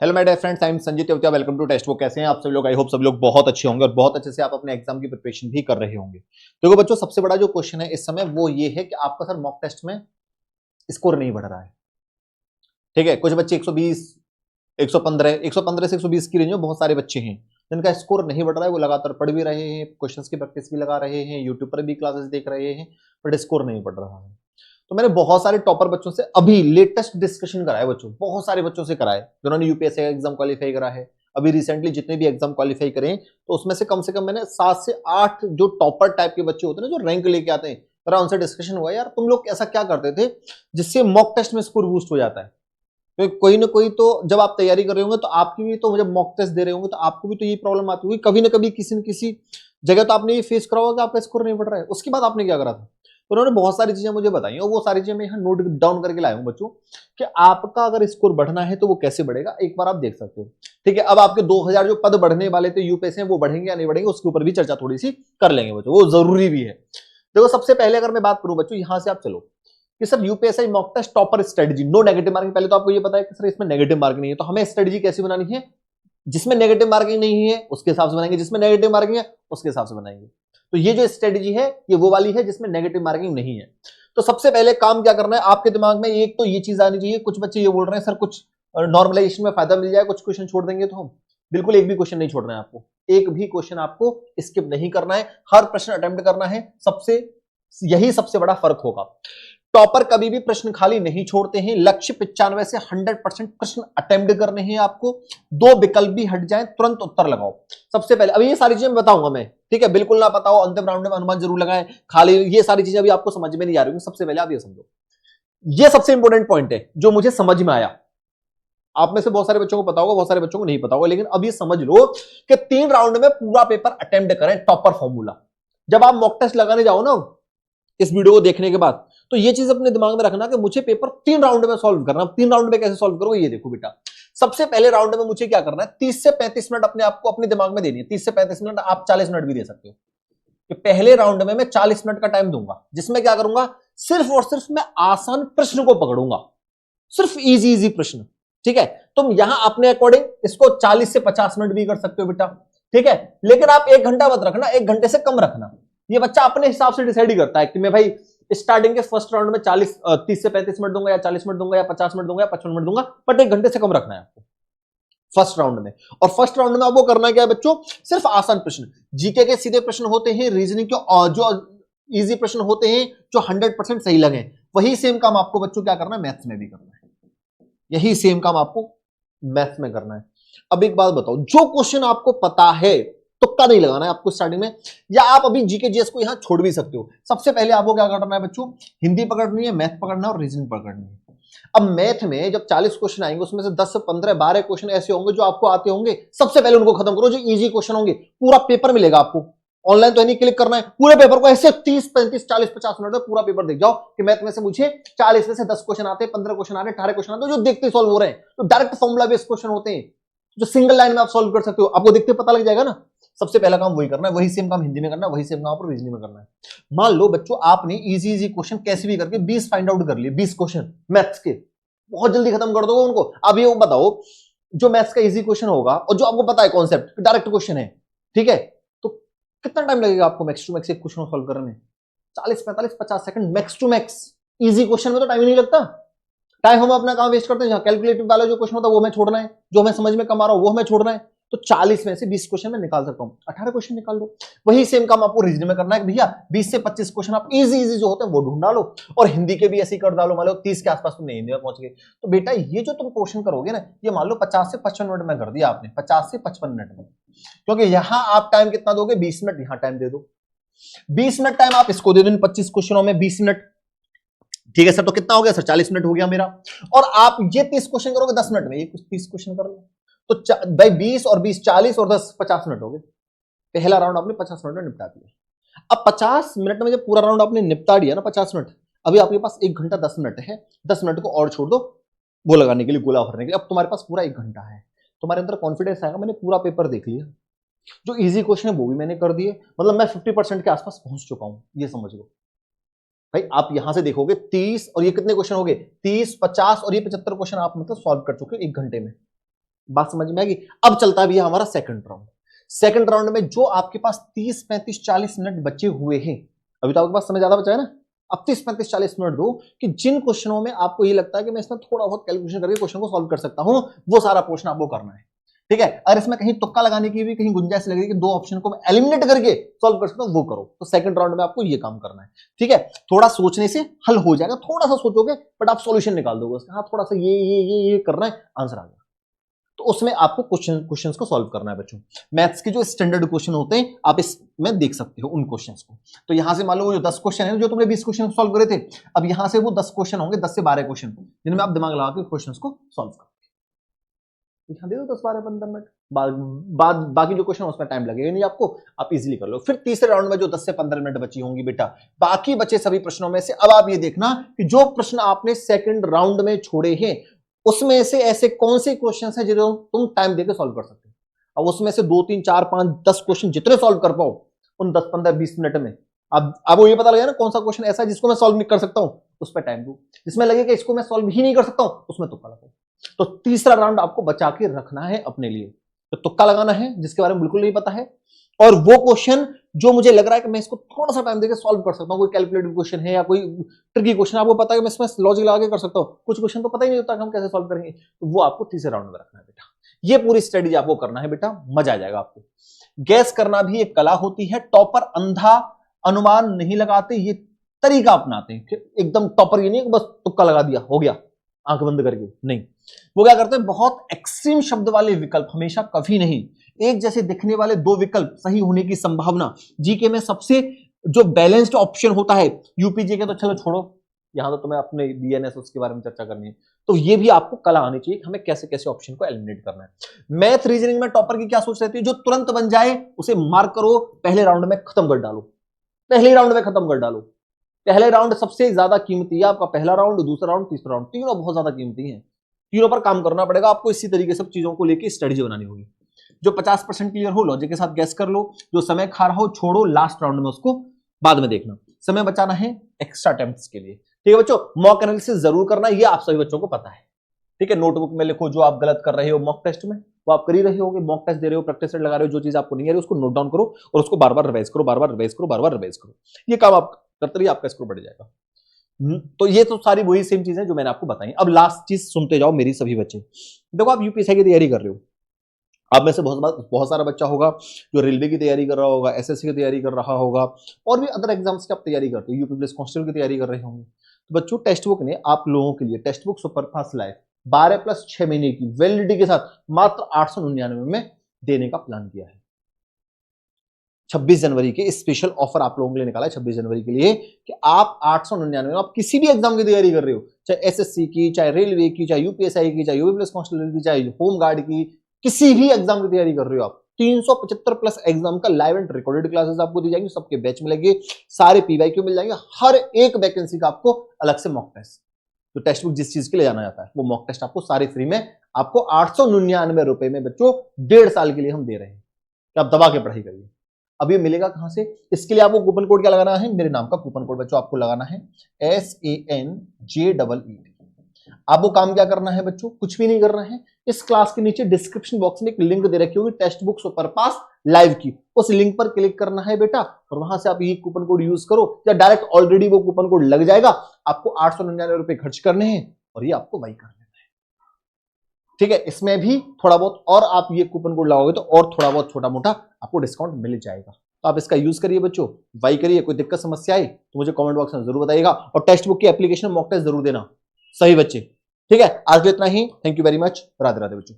Hello my dear friends, I am Sanjeet Tewatia. Welcome to Testbook. कैसे हैं आप सभी लोग? आई होप सभी लोग बहुत अच्छे होंगे और बहुत अच्छे से आप अपने एग्जाम की प्रिपरेशन भी कर रहे होंगे। देखो बच्चों, सबसे बड़ा जो क्वेश्चन है इस समय वो ये है कि आपका सर मॉक टेस्ट में स्कोर नहीं बढ़ रहा है। ठीक है, कुछ बच्चे 120, 115 से 120 की रेंज में बहुत सारे बच्चे हैं जिनका स्कोर नहीं बढ़ रहा है। वो लगातार पढ़ भी रहे हैं, क्वेश्चंस की प्रैक्टिस भी लगा रहे हैं, यूट्यूब पर भी क्लासेस देख रहे हैं, बट स्कोर नहीं बढ़ रहा है। तो मैंने बहुत सारे टॉपर बच्चों से अभी लेटेस्ट डिस्कशन कराया बच्चों, बहुत सारे बच्चों से कराया जिन्होंने यूपीएससी का एग्जाम क्वालिफाई करा है। अभी रिसेंटली जितने भी एग्जाम क्वालिफाई करें तो उसमें से कम मैंने 7 से 8 जो टॉपर टाइप के बच्चे होते हैं ना, जो रैंक लेके आते हैं, जरा उनसे डिस्कशन हुआ यार तुम लोग ऐसा क्या करते थे जिससे मॉक टेस्ट में स्कोर बूस्ट हो जाता है। तो कोई ना कोई तो जब आप तैयारी कर रहे होंगे तो आपकी भी, तो जब मॉक टेस्ट दे रहे होंगे तो आपको भी तो ये प्रॉब्लम आती होगी कभी ना कभी, किसी न किसी जगह तो आपने ये फेस करा होगा कि आपका स्कोर नहीं बढ़ रहा है। उसके बाद आपने क्या करा था? तो उन्होंने बहुत सारी चीजें मुझे बताई और वो सारी चीजें मैं यहाँ नोट डाउन करके लाया हूं बच्चों कि आपका अगर स्कोर बढ़ना है तो वो कैसे बढ़ेगा, एक बार आप देख सकते हो। ठीक है, अब आपके 2000 जो पद बढ़ने वाले थे यूपीएससी में, वो बढ़ेंगे या नहीं बढ़ेंगे उसके ऊपर भी चर्चा थोड़ी सी कर लेंगे बच्चों, वो जरूरी भी है। देखो सबसे पहले अगर मैं बात करूं बच्चों, यहां से आप चलो कि sir UPSC mock test topper strategy, no negative marking. पहले तो आपको ये पता है कि सर इसमें नेगेटिव मार्किंग नहीं है, तो हमें स्ट्रेटजी कैसी बनानी है? जिसमें नेगेटिव मार्किंग नहीं है उसके हिसाब से बनाएंगे, जिसमें नेगेटिव मार्किंग है उसके हिसाब से बनाएंगे। तो ये जो स्ट्रेटजी है ये वो वाली है जिसमें नेगेटिव मार्किंग नहीं है। तो सबसे पहले काम क्या करना है आपके दिमाग में, एक तो ये चीज आनी चाहिए। कुछ बच्चे ये बोल रहे हैं सर कुछ नॉर्मलाइजेशन में फायदा मिल जाए, कुछ क्वेश्चन छोड़ देंगे तो हम, बिल्कुल एक भी क्वेश्चन नहीं छोड़ना है आपको, एक भी क्वेश्चन आपको स्किप नहीं करना है, हर प्रश्न अटेम्प्ट करना है। यही सबसे बड़ा फर्क होगा। टॉपर कभी भी प्रश्न खाली नहीं छोड़ते हैं। लक्ष्य 95 से 100% प्रश्न अटेम्प्ट करने हैं आपको। दो विकल्प भी हट जाएं तुरंत उत्तर लगाओ। सबसे पहले अभी ये सारी चीजें बताऊंगा मैं, ठीक है, बिल्कुल ना पता हो अंतिम राउंड में अनुमान जरूर लगाएं। खाली ये सारी चीजें अभी आपको समझ में नहीं आ रही। सबसे पहले आप ये समझो, ये सबसे इंपॉर्टेंट पॉइंट है जो मुझे समझ में आया। आप में से बहुत सारे बच्चों को पता होगा, बहुत सारे बच्चों को नहीं पता होगा, लेकिन अब ये समझ लो कि 3 राउंड में पूरा पेपर अटेम्प्ट करें टॉपर फॉर्मूला। जब आप मॉक टेस्ट लगाने जाओ ना इस वीडियो को देखने के बाद, तो ये चीज अपने दिमाग में रखना कि मुझे पेपर 3 राउंड में सॉल्व करना। 3 राउंड में कैसे सॉल्व करोगे ये देखो बेटा। सबसे पहले राउंड में मुझे क्या करना है, 30 से 35 मिनट अपने आपको अपने दिमाग में देनी है। 30 से 35 मिनट, आप 40 मिनट भी दे सकते हो कि पहले राउंड में मैं 40 मिनट का टाइम दूंगा, जिसमें क्या करूंगा, सिर्फ और सिर्फ मैं आसान प्रश्न को पकड़ूंगा, सिर्फ इजी इजी प्रश्न। ठीक है, तुम यहां अपने अकॉर्डिंग इसको 40 से 50 मिनट भी कर सकते हो बेटा। ठीक है, लेकिन आप 1 घंटा मत रखना, 1 घंटे से कम रखना। ये बच्चा अपने हिसाब से डिसाइड ही करता है कि मैं भाई स्टार्टिंग के फर्स्ट राउंड में 30 से 35 मिनट दूंगा, या 40 मिनट दूंगा, या 50 मिनट दूंगा, या 55 मिनट दूंगा, बट 1 घंटे से कम रखना है आपको फर्स्ट राउंड में। और फर्स्ट राउंड में आपको करना क्या है बच्चों, सिर्फ आसान प्रश्न, जीके के सीधे प्रश्न होते हैं, रीजनिंग के जो इजी प्रश्न होते हैं, जो 100% सही लगे, वही सेम काम आपको बच्चों क्या करना है, मैथ्स में भी करना है। यही सेम काम आपको मैथ्स में करना है। अब एक बात बताओ, जो क्वेश्चन आपको पता है तुक्का नहीं लगाना है आपको स्टार्टिंग में, या आप अभी जीके जीएस को यहां छोड़ भी सकते हो। सबसे पहले आपको क्या करना है बच्चों, हिंदी पकड़नी है, मैथ पकड़ना है और रीजनिंग पकड़नी है। अब मैथ में जब 40 क्वेश्चन आएंगे उसमें से 10 से 15 12 क्वेश्चन ऐसे होंगे जो आपको आते होंगे, सबसे पहले उनको खत्म करो। जो इजी क्वेश्चन होंगे, पूरा पेपर मिलेगा आपको, ऑनलाइन तो नहीं क्लिक करना है, पूरे पेपर को ऐसे 30 35 40 50 मिनट में पूरा पेपर देख जाओ कि मैथ में से मुझे 40 में से 10 क्वेश्चन आते हैं, 15 क्वेश्चन आते हैं, 18 क्वेश्चन आते हैं जो देखते सॉल्व हो रहे हैं। तो डायरेक्ट फॉर्मुला बेस्ड क्वेश्चन होते हैं जो सिंगल लाइन में आप सॉल्व कर सकते हो, आपको देखते पता लग जाएगा ना। सबसे पहला काम वही करना है, वही सेम काम हिंदी में करना है, वही सेम काम आपको रीजनिंग में करना है। मान लो बच्चों आपने इजी इजी क्वेश्चन कैसे भी करके 20 फाइंड आउट कर लिए, 20 क्वेश्चन मैथ्स के, बहुत जल्दी खत्म कर दोगे उनको। अब ये बताओ, जो मैथ्स का इजी क्वेश्चन होगा और जो आपको पता है कॉन्सेप्ट डायरेक्ट क्वेश्चन है, ठीक है, तो कितना टाइम लगेगा आपको मैक्स टू मैक्स एक क्वेश्चन सॉल्व करने में? 40 45 50 second max to max. Easy question में तो टाइम ही नहीं लगता। टाइम हम अपना काम वेस्ट करते हैं, कैलकुलेटिव वाला जो क्वेश्चन होता है वो हमें छोड़ना है, जो हमें समझ में कम आ रहा हो वो हमें छोड़ना है। तो 40 में से 20 क्वेश्चन में निकाल सकता हूं, 18 क्वेश्चन निकाल लो। वही सेम काम आपको रीजनिंग में करना है, भैया 20 से 25 क्वेश्चन आप इजी इजी जो होते हैं वो ढूंढ डालो, और हिंदी के भी ऐसे ही कर डालो। मान लो 30 के आसपास तुम हिंदी में पहुंच गए, तो बेटा ये जो तुम क्वेश्चन करोगे ना, ये मान लो 50 से 55 मिनट में कर दिया आपने, 50 से 55 मिनट में, क्योंकि यहां आप टाइम कितना दोगे, 20 मिनट यहां टाइम दे दो, 20 मिनट टाइम आप इसको दे दो, 25 क्वेश्चनों में 20 मिनट। ठीक है सर, तो कितना हो गया सर, 40 मिनट हो गया मेरा। और आप ये 30 क्वेश्चन करोगे 10 मिनट में, ये कुछ 30 क्वेश्चन कर लो, तो भाई 20 और 20 40 और 10 50 मिनट हो गए। पहला राउंड आपने 50 मिनट में निपटा दिया। अब 50 मिनट में जब पूरा राउंड आपने निपटा दिया ना, 50 मिनट, अभी आपके पास 1 घंटा 10 मिनट है, 10 मिनट को और छोड़ दो वो लगाने के लिए, गोला भरने के लिए। अब तुम्हारे पास पूरा 1 घंटा है, तुम्हारे अंदर कॉन्फिडेंस आएगा, मैंने पूरा पेपर देख लिया, जो इजी क्वेश्चन है वो भी मैंने कर दिए, मतलब मैं 50% के आसपास पहुंच चुका हूं, ये समझ लो। भाई आप यहां से देखोगे 30 और ये कितने क्वेश्चन हो गए, 30 50 और ये 75 क्वेश्चन आप मतलब सॉल्व कर चुके 1 घंटे में। बात समझ में आएगी। अब चलता भी है हमारा सेकंड राउंड। सेकंड राउंड में जो आपके पास 30, 35, 40 मिनट बचे हुए हैं, अभी तो आपके पास समय ज्यादा बचा है ना, अब 30, 35, 40 मिनट दो कि जिन क्वेश्चनों में आपको ये लगता है कि मैं इसमें थोड़ा बहुत कैलकुलेशन करके क्वेश्चन को सॉल्व कर सकता हूं, वो सारा क्वेश्चन आपको करना है। ठीक है, अगर इसमें कहीं तुक्का लगाने की भी कहीं गुंजाइश लग रही है कि दो ऑप्शन को मैं एलिमिनेट करके सॉल्व कर सकता हूं, वो करो। तो सेकंड राउंड में आपको ये काम करना है। ठीक है, थोड़ा सोचने से हल हो जाएगा, थोड़ा सा सोचोगे बट आप सॉल्यूशन निकाल दोगे उसका। हाँ, थोड़ा सा ये करना है, आंसर आ गया। तो उसमें आपको क्वेश्चंस को सॉल्व करना है बच्चों। मैथ्स के जो स्टैंडर्ड क्वेश्चन होते हैं आप इसमें देख सकते हो उन क्वेश्चंस को। तो यहां से मान लो जो 10 क्वेश्चन है, जो तुमने 20 क्वेश्चन सॉल्व करे थे, अब यहां से वो 10 क्वेश्चन होंगे, 10 से 12 क्वेश्चन, जिनमें आप दिमाग लगा के क्वेश्चंस को सॉल्व करोगे। यहां दे दो 10, 12, 15 मिनट, बाकी जो क्वेश्चन उसमें टाइम लगेगा नहीं आपको, आप इजीली कर लो। फिर तीसरे राउंड में जो 10 से 15 मिनट बची होंगी बेटा, बाकी बचे सभी प्रश्नों में से अब आप ये देखना कि जो प्रश्न आपने सेकंड राउंड में छोड़े हैं उसमें से ऐसे कौन से क्वेश्चंस हैं जिन्हें तुम टाइम देकर सॉल्व कर सकते हो। अब उसमें से 2, 3, 4, 5, 10 क्वेश्चन जितने सॉल्व कर पाओ उन 10, 15, 20 मिनट में अब आपको ये पता लगे ना कौन सा क्वेश्चन ऐसा है जिसको मैं सॉल्व नहीं कर सकता हूं, उस पर टाइम दो। जिसमें लगे कि इसको मैं सॉल्व ही नहीं कर सकता हूं, उसमें तुक्का लगाओ। तो तीसरा राउंड आपको बचा के रखना है अपने लिए। तो तुक्का लगाना है जिसके बारे में बिल्कुल नहीं पता है, और वो क्वेश्चन जो मुझे लग रहा है कि मैं इसको थोड़ा सा टाइम देकर सॉल्व कर सकता हूं, कोई कैलकुलेटिव क्वेश्चन है या कोई ट्रिकी क्वेश्चन, आपको पता है कि मैं इसमें लॉजिक लगा के कर सकता हूं, कुछ क्वेश्चन तो पता ही नहीं होता कि हम कैसे सॉल्व करेंगे, तो वो आपको तीसरे राउंड में रखना है बेटा। ये पूरी स्ट्रेटेजी आपको करना है बेटा, मजा आ जाएगा आपको। गैस करना भी एक कला होती है। टॉपर अंधा अनुमान नहीं लगाते, ये तरीका अपनाते हैं। एकदम टॉपर ये नहीं कि बस तुक्का लगा दिया हो गया आंख बंद करके, नहीं। वो क्या करते हैं, बहुत एक्सट्रीम शब्द वाले विकल्प, हमेशा कभी नहीं एक जैसे दिखने वाले दो विकल्प सही होने की संभावना। जीके में सबसे जो बैलेंस्ड ऑप्शन होता है, यूपीजी के तो चलो छोड़ो, यहां तो तुम्हें अपने बीएनएस उसके बारे में चर्चा करनी है, तो ये भी आपको कला आनी चाहिए हमें कैसे कैसे ऑप्शन को एलिमिनेट करना है। मैथ रीजनिंग में टॉपर की क्या सोच रहती है, जो तुरंत बन जाए उसे मार्क करो, पहले राउंड में खत्म कर डालो, पहले राउंड में खत्म कर डालो। पहले राउंड सबसे ज्यादा कीमती है आपका, पहला राउंड, दूसरा राउंड, तीसरा राउंड, तीनों बहुत ज्यादा कीमती है। तीनों पर काम करना पड़ेगा आपको, इसी तरीके से चीजों को लेकर स्ट्रेटजी बनानी होगी। जो 50% क्लियर हो लॉजिक के साथ गैस कर लो, जो समय खा रहा हो छोड़ो, लास्ट राउंड में उसको बाद में देखना। समय बचाना है एक्स्ट्रा अटेम्प्ट्स के लिए। ठीक है बच्चों, मॉक एनालिसिस जरूर करना, ये आप सभी बच्चों को पता है। ठीक है, नोटबुक में लिखो जो आप गलत कर रहे हो मॉक टेस्ट में, वो आप कर ही रहे होगे, मॉक टेस्ट दे रहे हो, प्रैक्टिस सेट लगा रहे हो, जो चीज आपको नहीं आ रही उसको नोट डाउन करो और उसको बार बार रिवाइज करो, बार बार रिवाइज करो, बार बार रिवाइज करो। ये काम आप करते रहिए, आपका स्कोर बढ़ जाएगा। तो ये तो सारी वही सेम चीज है जो मैंने आपको बताई। अब लास्ट चीज सुनते जाओ मेरी सभी बच्चे। देखो, आप यूपीएससी की तैयारी कर रहे हो, आप में से बहुत सारा बच्चा होगा जो रेलवे की तैयारी कर रहा होगा, एसएससी की तैयारी कर रहा होगा, और भी अदर एग्जाम्स की आप तैयारी करते हो, यूपी पुलिस कांस्टेबल की तैयारी कर रहे होंगे। तो बच्चों, टेक्स्ट बुक ने आप लोगों के लिए टेक्स्ट बुक सुपरफास्ट लाइव 12+6 महीने की वैलिडिटी के साथ मात्र 899 में देने का प्लान किया है। 26 जनवरी के स्पेशल ऑफर आप लोगों के लिए निकाला है 26 जनवरी के लिए, कि आप 899 में आप किसी भी एग्जाम की तैयारी कर रहे हो, चाहे एसएससी की, चाहे रेलवे की, चाहे यूपीएससी की, चाहे यूपी पुलिस कांस्टेबल की, चाहे होम गार्ड की, किसी भी एग्जाम की तैयारी कर रहे हो आप, 375+ एग्जाम का लाइव एंड रिकॉर्डेड क्लासेस आपको दी जाएंगी, सबके बैच मिलेंगे, सारे पीवाईक्यू मिल जाएंगे, हर एक वैकेंसी का आपको अलग से मॉक टेस्ट, तो टेक्स्ट बुक जिस चीज के लिए जाना जाता है वो मॉक टेस्ट आपको सारे फ्री में, आपको 899 रुपए में बच्चों 1.5 साल के लिए हम दे रहे हैं, तो आप दबा के पढ़ाई करिए। अब ये मिलेगा कहां से, इसके लिए आपको कूपन कोड क्या लगाना है, मेरे नाम का कूपन कोड बच्चों आपको लगाना है SANJEE। आपको काम क्या करना है बच्चों, कुछ भी नहीं करना है। इस क्लास के नीचे डिस्क्रिप्शन बॉक्स में एक लिंक दे रखी होगी टेक्स्ट बुक सुपरफास्ट लाइव की, उस लिंक पर क्लिक करना है बेटा, और वहां से आप ये कूपन कोड यूज करो, या डायरेक्ट ऑलरेडी वो कूपन कोड लग जाएगा, आपको 899 रुपए खर्च करने हैं और ये आपको वाई कर लेना है। ठीक है, इसमें भी थोड़ा बहुत और आप ये कूपन कोड लगाओगे तो और थोड़ा बहुत छोटा मोटा आपको डिस्काउंट मिल जाएगा। तो आप इसका यूज करिए बच्चों, वाई करिए। कोई दिक्कत समस्या आए तो मुझे कमेंट बॉक्स में जरूर बताइएगा, और टेक्स्ट बुक की एप्लीकेशन मॉक टेस्ट जरूर देना सही बच्चे। ठीक है, आज के इतना ही, thank you very much, Radhe Radhe बच्चों।